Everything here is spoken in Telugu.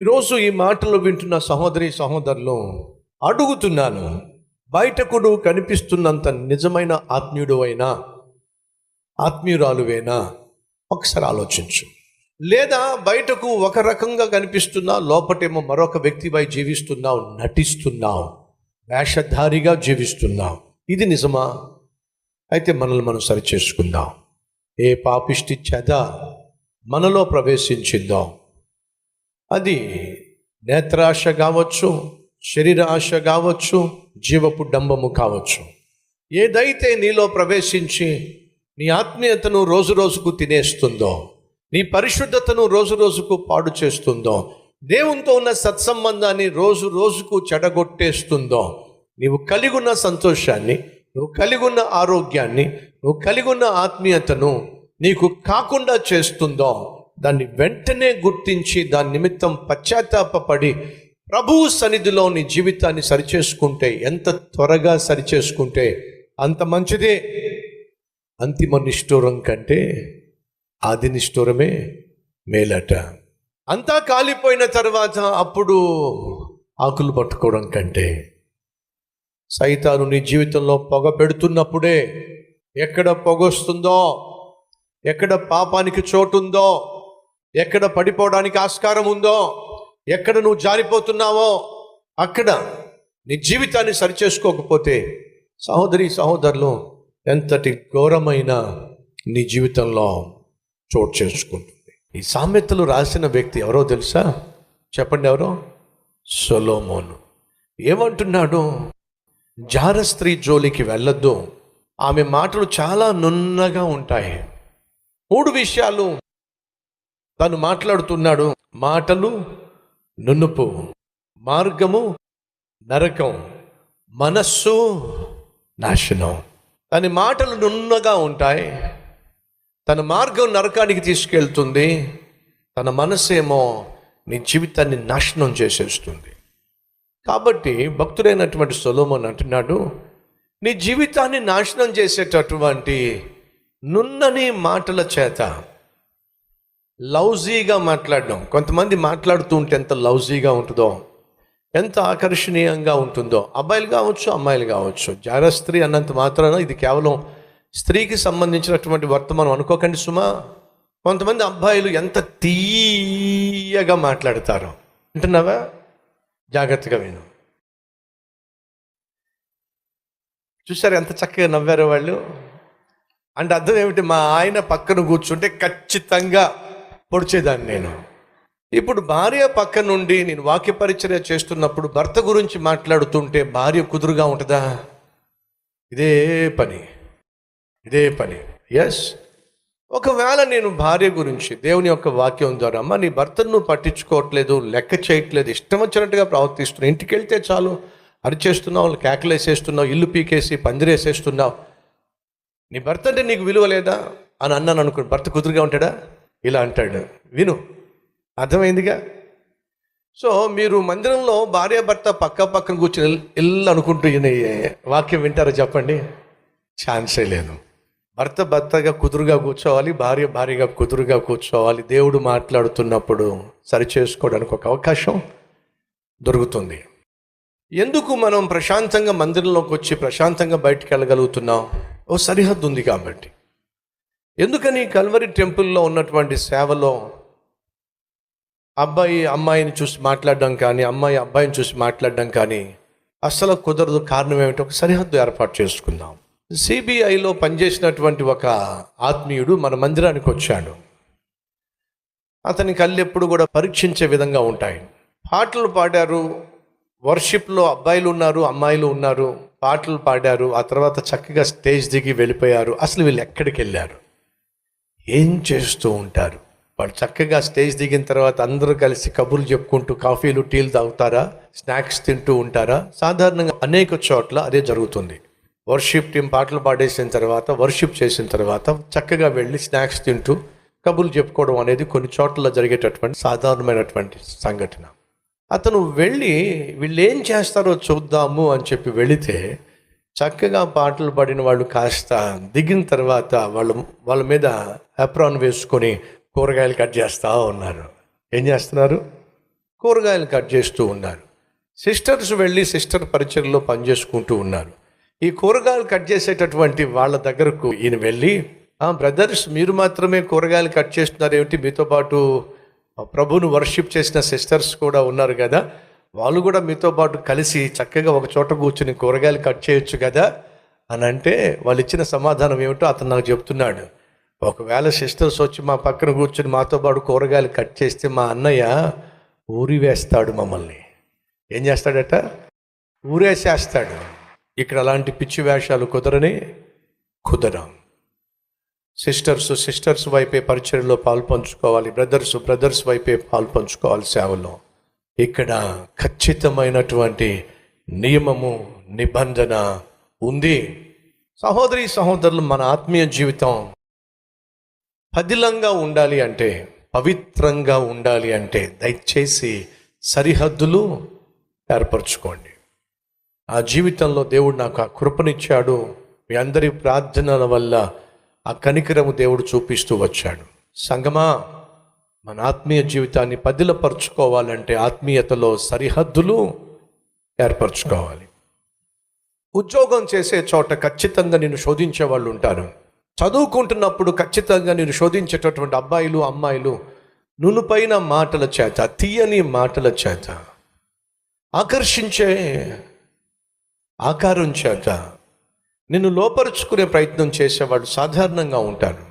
ఈరోజు ఈ మాటలు వింటున్న సహోదరి సహోదరులు అడుగుతున్నాను, బయటకు నువ్వు కనిపిస్తున్నంత నిజమైన ఆత్మీయుడు అయినా ఆత్మీయురాలువేనా ఒకసారి ఆలోచించు. లేదా బయటకు ఒక రకంగా కనిపిస్తున్నా లోపటేమో మరొక వ్యక్తిపై జీవిస్తున్నావు, నటిస్తున్నావు, వేషధారిగా జీవిస్తున్నావు. ఇది నిజమా? అయితే మనల్ని మనం సరిచేసుకుందాం. ఏ పాపిష్టి చెద మనలో ప్రవేశించిందో, అది నేత్రాశ కావచ్చు, శరీర ఆశ కావచ్చు, జీవపు డంబము కావచ్చు. ఏదైతే నీలో ప్రవేశించి నీ ఆత్మీయతను రోజు రోజుకు తినేస్తుందో, నీ పరిశుద్ధతను రోజు రోజుకు పాడు చేస్తుందో, దేవునితో ఉన్న సత్సంబంధాన్ని రోజు రోజుకు చెడగొట్టేస్తుందో, నీవు కలిగి ఉన్న సంతోషాన్ని, నువ్వు కలిగి ఉన్న ఆరోగ్యాన్ని, నువ్వు కలిగి ఉన్న ఆత్మీయతను నీకు కాకుండా చేస్తుందో, దాన్ని వెంటనే గుర్తించి దాని నిమిత్తం పశ్చాత్తాపపడి ప్రభువు సన్నిధిలో నీ జీవితాన్ని సరిచేసుకుంటే, ఎంత త్వరగా సరిచేసుకుంటే అంత మంచిదే. అంతిమ నిష్ఠూరం కంటే ఆది నిష్ఠూరమే మేలట. అంతా కాలిపోయిన తర్వాత అప్పుడు ఆకులు పట్టుకోవడం కంటే, సైతాను నీ జీవితంలో పొగ పెడుతున్నప్పుడే, ఎక్కడ పొగొస్తుందో, ఎక్కడ పాపానికి చోటుందో, ఎక్కడ పడిపోవడానికి ఆస్కారం ఉందో, ఎక్కడ నువ్వు జారిపోతున్నావో అక్కడ నీ జీవితాన్ని సరిచేసుకోకపోతే సహోదరి సహోదరులు ఎంతటి ఘోరమైన నీ జీవితంలో చోటు చేసుకుంటుంది. ఈ సామెతలు రాసిన వ్యక్తి ఎవరో తెలుసా? చెప్పండి, ఎవరో? సొలొమోను. ఏమంటున్నాడు? జార స్త్రీ జోలికి వెళ్ళొద్దు, ఆమె మాటలు చాలా నున్నగా ఉంటాయి. 3 విషయాలు తను మాట్లాడుతున్నాడు. మాటలు నునుపు, మార్గము నరకం, మనస్సు నాశనం. తన మాటలు నున్నగా ఉంటాయి, తన మార్గం నరకానికి తీసుకెళ్తుంది, తన మనస్సేమో నీ జీవితాన్ని నాశనం చేసేస్తుంది. కాబట్టి భక్తుడైనటువంటి సొలొమోను అంటున్నాడు, నీ జీవితాన్ని నాశనం చేసేటటువంటి నున్నని మాటల చేత లౌజీగా మాట్లాడడం. కొంతమంది మాట్లాడుతూ ఉంటే ఎంత లౌజీగా ఉంటుందో, ఎంత ఆకర్షణీయంగా ఉంటుందో. అబ్బాయిలు కావచ్చు, అమ్మాయిలు కావచ్చు. జార స్త్రీ అన్నంత మాత్రాన ఇది కేవలం స్త్రీకి సంబంధించినటువంటి వర్తమానం అనుకోకండి సుమా. కొంతమంది అబ్బాయిలు ఎంత తీయగా మాట్లాడతారో వింటున్నావా? జాగ్రత్తగా విను. చూసారు ఎంత చక్కగా నవ్వారో వాళ్ళు? అంటే అర్థం ఏమిటి? మా ఆయన పక్కన కూర్చుంటే ఖచ్చితంగా పొడిచేదాన్ని నేను. ఇప్పుడు భార్య పక్క నుండి నేను వాక్య పరిచర్య చేస్తున్నప్పుడు భర్త గురించి మాట్లాడుతుంటే భార్య కుదురుగా ఉంటుందా? ఇదే పని. ఎస్. ఒకవేళ నేను భార్య గురించి దేవుని యొక్క వాక్యం ద్వారా, అమ్మ నీ భర్తను నువ్వు పట్టించుకోవట్లేదు, లెక్క చేయట్లేదు, ఇష్టం వచ్చినట్టుగా ప్రవర్తిస్తున్నావు, ఇంటికి వెళ్తే చాలు అరిచేస్తున్నావు, కేకలు వేసేస్తున్నావు, ఇల్లు పీకేసి పందిరేసేస్తున్నావు, నీ భర్త అంటే నీకు విలువ లేదా అని అన్నాను అనుకో, భర్త కుదురుగా ఉంటాడా? ఇలా అంటాడు. విను, అర్థమైందిగా? సో మీరు మందిరంలో భార్యాభర్త పక్కన కూర్చొని ఇల్లు అనుకుంటూ వాక్యం వింటారో చెప్పండి? ఛాన్సే లేదు. భర్తగా కుదురుగా కూర్చోవాలి, భార్యగా కుదురుగా కూర్చోవాలి. దేవుడు మాట్లాడుతున్నప్పుడు సరిచేసుకోవడానికి ఒక అవకాశం దొరుకుతుంది. ఎందుకు మనం ప్రశాంతంగా మందిరంలోకి వచ్చి ప్రశాంతంగా బయటికి వెళ్ళగలుగుతున్నాం? ఓ సరిహద్దు ఉంది కాబట్టి. ఎందుకని కల్వరి టెంపుల్లో ఉన్నటువంటి సేవలో అబ్బాయి అమ్మాయిని చూసి మాట్లాడడం కానీ, అమ్మాయి అబ్బాయిని చూసి మాట్లాడడం కానీ అస్సలు కుదరదు. కారణం ఏమిటి? ఒక సరిహద్దు ఏర్పాటు చేసుకుందాం. సిబిఐలో పనిచేసినటువంటి ఒక ఆత్మీయుడు మన మందిరానికి వచ్చాడు. అతని కళ్ళు ఎప్పుడు కూడా పరీక్షించే విధంగా ఉంటాయి. పాటలు పాడారు, వర్షిప్లో అబ్బాయిలు ఉన్నారు, అమ్మాయిలు ఉన్నారు, పాటలు పాడారు. ఆ తర్వాత చక్కగా స్టేజ్ దిగి వెళ్ళిపోయారు. అసలు వీళ్ళు ఎక్కడికి వెళ్ళారు, ఏం చేస్తూ ఉంటారు? వాళ్ళు చక్కగా స్టేజ్ దిగిన తర్వాత అందరూ కలిసి కబుర్లు చెప్పుకుంటూ కాఫీలు టీలు తాగుతారా, స్నాక్స్ తింటూ ఉంటారా? సాధారణంగా అనేక చోట్ల అదే జరుగుతుంది. వర్షిప్ టీం పాటలు పాడేసిన తర్వాత, వర్షిప్ చేసిన తర్వాత చక్కగా వెళ్ళి స్నాక్స్ తింటూ కబుర్లు చెప్పుకోవడం అనేది కొన్ని చోట్ల జరిగేటటువంటి సాధారణమైనటువంటి సంఘటన. అతను వెళ్ళి వీళ్ళు ఏం చేస్తారో చూద్దాము అని చెప్పి వెళితే, చక్కగా పాటలు పాడిన వాళ్ళు కాస్త దిగిన తర్వాత వాళ్ళ మీద అప్రాన్ వేసుకొని కూరగాయలు కట్ చేస్తూ ఉన్నారు. ఏం చేస్తున్నారు? కూరగాయలు కట్ చేస్తూ ఉన్నారు. సిస్టర్స్ వెళ్ళి సిస్టర్ పరిచర్లో పనిచేసుకుంటూ ఉన్నారు. ఈ కూరగాయలు కట్ చేసేటటువంటి వాళ్ళ దగ్గరకు ఈయన వెళ్ళి, బ్రదర్స్ మీరు మాత్రమే కూరగాయలు కట్ చేస్తున్నారు ఏమిటి, మీతో పాటు ప్రభువును వర్షిప్ చేసిన సిస్టర్స్ కూడా ఉన్నారు కదా, వాళ్ళు కూడా మీతో పాటు కలిసి చక్కగా ఒక చోట కూర్చుని కూరగాయలు కట్ చేయొచ్చు కదా అని అంటే, వాళ్ళు ఇచ్చిన సమాధానం ఏమిటో అతను నాకు చెప్తున్నాడు. ఒకవేళ సిస్టర్స్ వచ్చి మా పక్కన కూర్చుని మాతో పాటు కూరగాయలు కట్ చేస్తే మా అన్నయ్య ఊరి వేస్తాడు, మమ్మల్ని ఏం చేస్తాడట, ఊరేసేస్తాడు. ఇక్కడ అలాంటి పిచ్చి వేషాలు కుదరం. సిస్టర్స్ వైపే పరిచర్యలో పాలు పంచుకోవాలి, బ్రదర్స్ వైపే పాలు పంచుకోవాలి సేవలో. ఇక్కడ ఖచ్చితమైనటువంటి నియమము నిబంధన ఉంది. సహోదరి సహోదరులు, మన ఆత్మీయ జీవితం పదిలంగా ఉండాలి అంటే, పవిత్రంగా ఉండాలి అంటే దయచేసి సరిహద్దులు ఏర్పరచుకోండి. ఆ జీవితంలో దేవుడు నాకు ఆ కృపనిచ్చాడు. మీ అందరి ప్రార్థనల వల్ల ఆ కనికరము దేవుడు చూపిస్తూ వచ్చాడు. సంగమా, మన ఆత్మీయ జీవితాన్ని పదిలపరుచుకోవాలంటే ఆత్మీయతలో సరిహద్దులు ఏర్పరచుకోవాలి. ఉద్యోగం చేసే చోట ఖచ్చితంగా నిన్ను శోధించే వాళ్ళు ఉంటారు. చదువుకుంటున్నప్పుడు ఖచ్చితంగా నేను శోధించేటటువంటి అబ్బాయిలు అమ్మాయిలు నునుపైన మాటల చేత, తీయని మాటల చేత, ఆకర్షించే ఆకారం చేత నిన్ను లోపరుచుకునే ప్రయత్నం చేసేవాడు సాధారణంగా ఉంటారు.